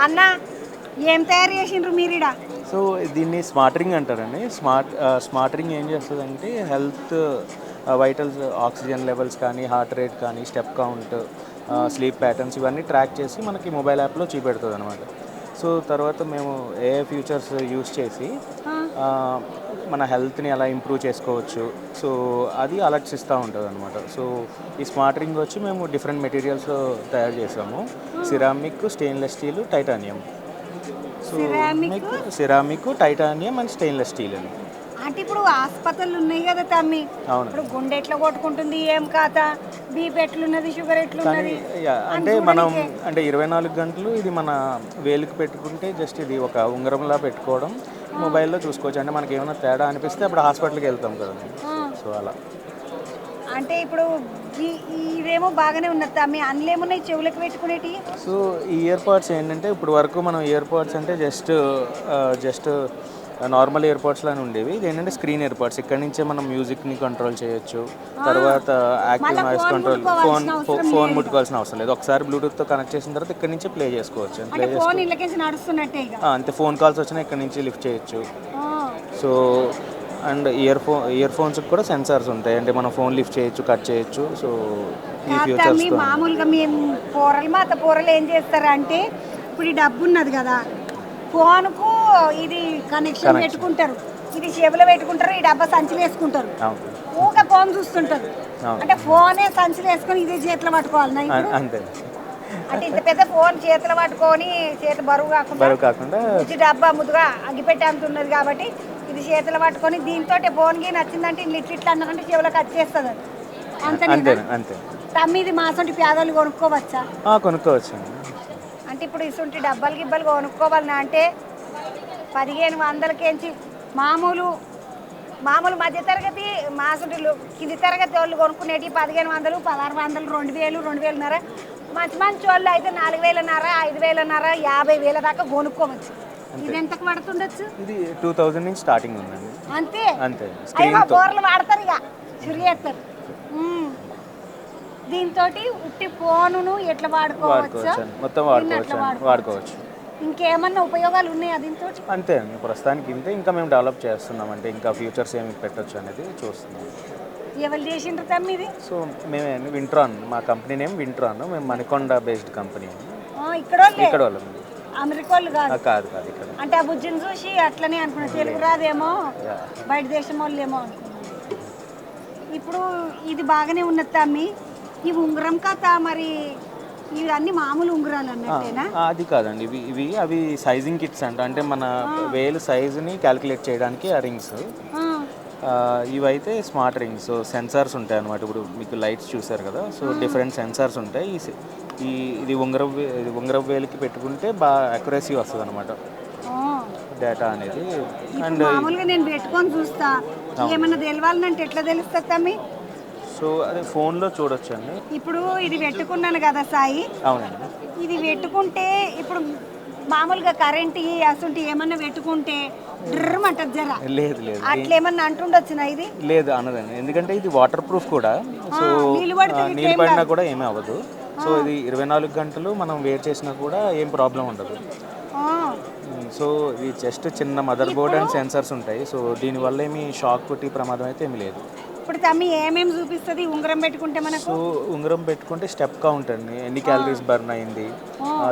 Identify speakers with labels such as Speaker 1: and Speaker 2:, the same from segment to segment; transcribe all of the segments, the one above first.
Speaker 1: అన్న ఏం తయారు చేసిండ్రు మీరిడ?
Speaker 2: సో దీన్ని స్మార్ట్ రింగ్ అంటారండి. స్మార్ట్ రింగ్ ఏం చేస్తుందంటే హెల్త్ వైటల్స్, ఆక్సిజన్ లెవెల్స్ కానీ, హార్ట్ రేట్ కానీ, స్టెప్ కౌంట్, స్లీప్ ప్యాటర్న్స్ ఇవన్నీ ట్రాక్ చేసి మనకి మొబైల్ యాప్లో చూపెడుతుంది అనమాట. సో తర్వాత మేము ఏ ఫ్యూచర్స్ యూస్ చేసి ఆ, మన హెల్త్ని ఎలా ఇంప్రూవ్ చేసుకోవచ్చు, సో అది అలర్ట్స్ ఇస్తూ ఉంటుంది అనమాట. సో ఈ స్మార్ట్ రింగ్ వచ్చి మేము డిఫరెంట్ మెటీరియల్స్లో తయారు చేసాము. Ceramic, stainless steel, titanium. So
Speaker 1: ceramic
Speaker 2: ceramic, titanium and stainless steel అండి.
Speaker 1: అంటే ఇప్పుడు హాస్పిటల్ ఉన్నాయి కదా తమ్మి,
Speaker 2: అవును.
Speaker 1: ఇప్పుడు గుండె ఎట్లా కొట్టుకుంటుంది, ఏం కాత, బీపీ ఎట్లున్నది, షుగర్
Speaker 2: కానీ
Speaker 1: ఎట్లున్నది
Speaker 2: అంటే మనం అంటే 24 గంటలు ఇది మన వేలుకి పెట్టుకుంటే జస్ట్ ఇది ఒక ఉంగరంలా పెట్టుకోవడం, మొబైల్లో చూసుకోవచ్చు. అంటే మనకి ఏమైనా తేడా అనిపిస్తే అప్పుడు హాస్పిటల్కి వెళ్తాం కదండి. సో అలా.
Speaker 1: అంటే ఇప్పుడు ఇవేమో బాగానే ఉన్నది తమ్మి, అందులో ఏమున్నాయి చెవులకు పెట్టుకునేటి?
Speaker 2: సో ఈ ఇయర్ పాడ్స్ ఏంటంటే ఇప్పుడు వరకు మనం ఇయర్ పాడ్స్ అంటే జస్ట్ నార్మల్ ఇయర్ పాడ్స్ లానే ఉండేవి. ఇది ఏంటంటే స్క్రీన్ ఇయర్ పాడ్స్. ఇక్కడ నుంచే మనం మ్యూజిక్ని కంట్రోల్ చేయొచ్చు. తర్వాత యాక్టివ్ నాయిస్ కంట్రోల్, ఫోన్ ముట్టుకోవాల్సిన అవసరం లేదు. ఒకసారి బ్లూటూత్తో కనెక్ట్ చేసిన తర్వాత ఇక్కడ నుంచే ప్లే చేసుకోవచ్చు. అంతే, ఫోన్ కాల్స్ వచ్చినా ఇక్కడ నుంచి లిఫ్ట్ చేయొచ్చు. సో అండ్ ఇయర్ ఫోన్స్కి కూడా సెన్సార్స్ ఉంటాయి. అంటే మనం ఫోన్ లిఫ్ట్ చేయొచ్చు, కట్ చేయొచ్చు. సో ఈ ఫ్యూచర్స్
Speaker 1: మామూలుగా మేము పూరలు ఏం చేస్తారంటే, ఇప్పుడు ఈ డబ్బు ఉన్నది కదా, ఫోన్కు ఇది కనెక్షన్ పెట్టుకుంటారు, ఇది చెవిలో పెట్టుకుంటారు, ఈ డబ్బా సంచి వేసుకుంటారు, ఊగా ఫోన్ చూస్తుంటారు. అంటే ఫోనే సంచిలో వేసుకొని ఇదే చేతిలో పట్టుకోవాలి
Speaker 2: అంతే.
Speaker 1: అంటే ఇంత పెద్ద ఫోన్ చేతిలో పట్టుకొని చేతి బరువు కాకుండా డబ్బా ముద్దుగా అగ్గిపెట్టి అంత ఉన్నది కాబట్టి ఇది చేతిలో పట్టుకొని దీంతో ఫోన్కి నచ్చిందంటే ఇట్లా అన్నారంటే చెవులకు వచ్చేస్తుంది.
Speaker 2: అంతే.
Speaker 1: తమ్మిది మాసంటి పేదలు కొనుక్కోవచ్చా?
Speaker 2: కొనుక్కోవచ్చు.
Speaker 1: అంటే ఇప్పుడు ఇసుంటి డబ్బాలు గిబ్బలు కొనుక్కోవాలన్నా అంటే 1500కేంచి మామూలు మధ్యతరగతి మాసంటిలు కింది తరగతి వాళ్ళు కొనుక్కునేటి 1500, 1600, 2000, 2000 మంచి వాళ్ళు అయితే 4000, 5000, 50,000 దాకా కొనుక్కోవచ్చు. ఇది ఎంతకు పడుతుండొచ్చు?
Speaker 2: ఇది 2000 నుంచి స్టార్టింగ్ ఉందండి.
Speaker 1: అంతే. కూరలు వాడతారు, ఇక చురిగేస్తారు. దీంతో ఉట్టి ఫోనును ఎట్లా వాడుకోవచ్చు,
Speaker 2: మొత్తం వాడుకోవచ్చు.
Speaker 1: ఇంకేమన్నా ఉపయోగాలు ఉన్నాయా దీంతో?
Speaker 2: అంతే అండి, ప్రస్తుతానికి ఇంతే. ఇంకా మేము డెవలప్ చేస్తున్నాం, అంటే ఇంకా ఫ్యూచర్స్ ఏమి పెట్టచ్చు అనేది చూస్తున్నాం.
Speaker 1: ఎవరు చేసిండ్రు తమ్మిది?
Speaker 2: సో మేమే వింట్రాన్, మా కంపెనీ నేమ్ వింట్రాన్. మేము మణికొండ బేస్డ్ కంపెనీ.
Speaker 1: ఇక్కడ వాళ్ళు అమెరికా వాళ్ళు
Speaker 2: కాదు ఇక్కడ.
Speaker 1: అంటే ఆ బుజ్జిని చూసి అట్లనే అనుకున్నా, తెలుగు రాదేమో, బయట దేశం వాళ్ళు ఏమో అనుకున్నాను. ఇప్పుడు ఇది బాగానే ఉన్నది తమ్మి. ఈ ఉంగరం కథ మరి ఇవి అన్ని మామూలు ఉంగరాలు అన్నట్టేనా?
Speaker 2: అది కాదండి, అవి సైజింగ్ కిట్స్ అంటే మన వేలు సైజుని క్యాలిక్యులేట్ చేయడానికి ఆ రింగ్స్. ఇవైతే స్మార్ట్ రింగ్స్. సో సెన్సార్స్ ఉంటాయి అన్నమాట. ఇప్పుడు మీకు లైట్స్ చూసారు కదా, సో డిఫరెంట్ సెన్సార్స్ ఉంటాయి. ఇది ఉంగరం వేలికి పెట్టుకుంటే బాగా అక్యురసీ వస్తుంది అనమాట డేటా అనేది.
Speaker 1: అండ్ మామూలుగా నేను పెట్టుకొని చూస్తా, ఏమన్నా తెలవాలంటే ఎట్లా తెలుస్తుంది తమ్మి?
Speaker 2: సో అదే ఫోన్లో చూడొచ్చు అండి.
Speaker 1: ఇప్పుడు ఇది పెట్టుకున్నాను కదా సాయి.
Speaker 2: అవునండి.
Speaker 1: ఇది పెట్టుకుంటే ఇప్పుడు మామూలుగా కరెంట్ అసలు ఏమన్నా పెట్టుకుంటే డ్రమ్మంటది జర.
Speaker 2: లేదు
Speaker 1: అట్లా ఏమన్నా అంటుండొచ్చునా? ఇది
Speaker 2: లేదు అనదండి, ఎందుకంటే ఇది వాటర్ ప్రూఫ్ కూడా. సో నీళ్ళు పడినా కూడా ఏమీ అవ్వదు. సో ఇది 24 గంటలు మనం వేర్ చేసినా కూడా ఏం ప్రాబ్లం ఉండదు. సో ఇది జస్ట్ చిన్న మదర్ బోర్డ్ అండ్ సెన్సర్స్ ఉంటాయి. సో దీనివల్ల ఏమి షాక్ కొట్టి ప్రమాదం అయితే ఏమి లేదు.
Speaker 1: ఇప్పుడు తమ్మి ఏమేమి చూపిస్తుంది ఉంగరం పెట్టుకుంటే మనకు?
Speaker 2: సో ఉంగరం పెట్టుకుంటే స్టెప్ కౌంట్ అండి, ఎన్ని క్యాలరీస్ బర్న్ అయింది,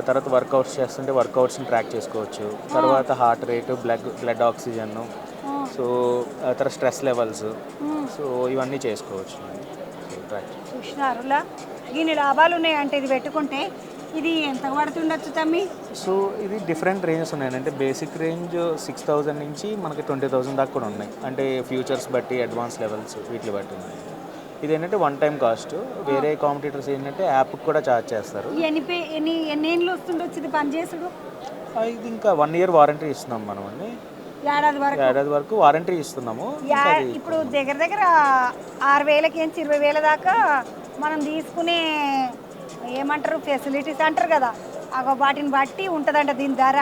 Speaker 2: తర్వాత వర్కౌట్స్ చేస్తుంటే వర్కౌట్స్ని ట్రాక్ చేసుకోవచ్చు. తర్వాత heart rate, blood oxygen, so తర్వాత స్ట్రెస్ లెవెల్స్, సో ఇవన్నీ చేసుకోవచ్చు.
Speaker 1: చూసినారులా దీని లాభాలు ఉన్నాయంటే ఇది పెట్టుకుంటే ఇది ఎంత పడుతుండొచ్చు తమ్మి?
Speaker 2: సో ఇది డిఫరెంట్ రేంజెస్ ఉన్నాయి. అంటే బేసిక్ రేంజ్ 6000 నుంచి మనకి 20,000 దాకా కూడా ఉన్నాయి. అంటే ఫ్యూచర్స్ బట్టి, అడ్వాన్స్ లెవెల్స్ వీటిని బట్టి ఉన్నాయి. ఇది ఏంటంటే వన్ టైం కాస్ట్. వేరే కాంపిటీటర్స్ ఏంటంటే యాప్కి కూడా ఛార్జ్ చేస్తారు.
Speaker 1: ఎన్ని ఏళ్ళు వస్తుండొచ్చు ఇది పనిచేసుడు?
Speaker 2: ఇది ఇంకా 1 year వారంటీ ఇస్తున్నాం మనం అండి. ఏడాది వరకు వారంటీ ఇస్తున్నాము.
Speaker 1: ఇప్పుడు దగ్గర 6,000 20,000 దాకా మనం తీసుకునే ఏమంటారు ఫెసిలిటీస్ అంటారు కదా, వాటిని బట్టి ఉంటుందంట దీని ధర.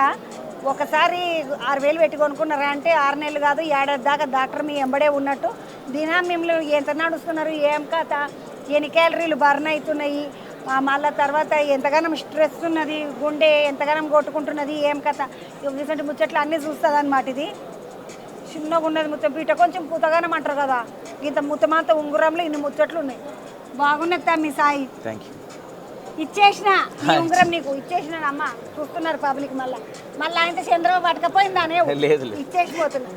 Speaker 1: ఒకసారి 6,000 పెట్టి కొనుక్కున్నారా అంటే 6 నెలలు కాదు, ఏడాది దాకా డాక్టర్ మీ ఎంబడే ఉన్నట్టు. దినా మిమ్మల్ని ఎంత నడుస్తున్నారు, ఏం కథ, ఎన్ని క్యాలరీలు బర్న్ అవుతున్నాయి, మళ్ళీ తర్వాత ఎంతగానో స్ట్రెస్ ఉన్నది, గుండె ఎంతగానో కొట్టుకుంటున్నది, ఏం కథ రీసెంట్ ముచ్చట్లు అన్నీ చూస్తుంది అనమాట. ఇది చిన్నగా ఉన్నది ముచ్చం పీట, కొంచెం పూతగానం అంటారు కదా, ఇంత ముత్తమాత ఉంగరంలో ఇన్ని ముచ్చట్లు ఉన్నాయి. బాగున్నది తమ్మి సాయి.
Speaker 2: Thank you.
Speaker 1: ఇచ్చేసిన ఈ ఉంగరం నీకు ఇచ్చేసిన అమ్మ, చూస్తున్నారు పబ్లిక్. మళ్ళీ ఆయనతో చంద్రబాబు పట్టకపోయిందానే
Speaker 2: లేదు లేదు.
Speaker 1: ఇచ్చేసిపోతున్నా.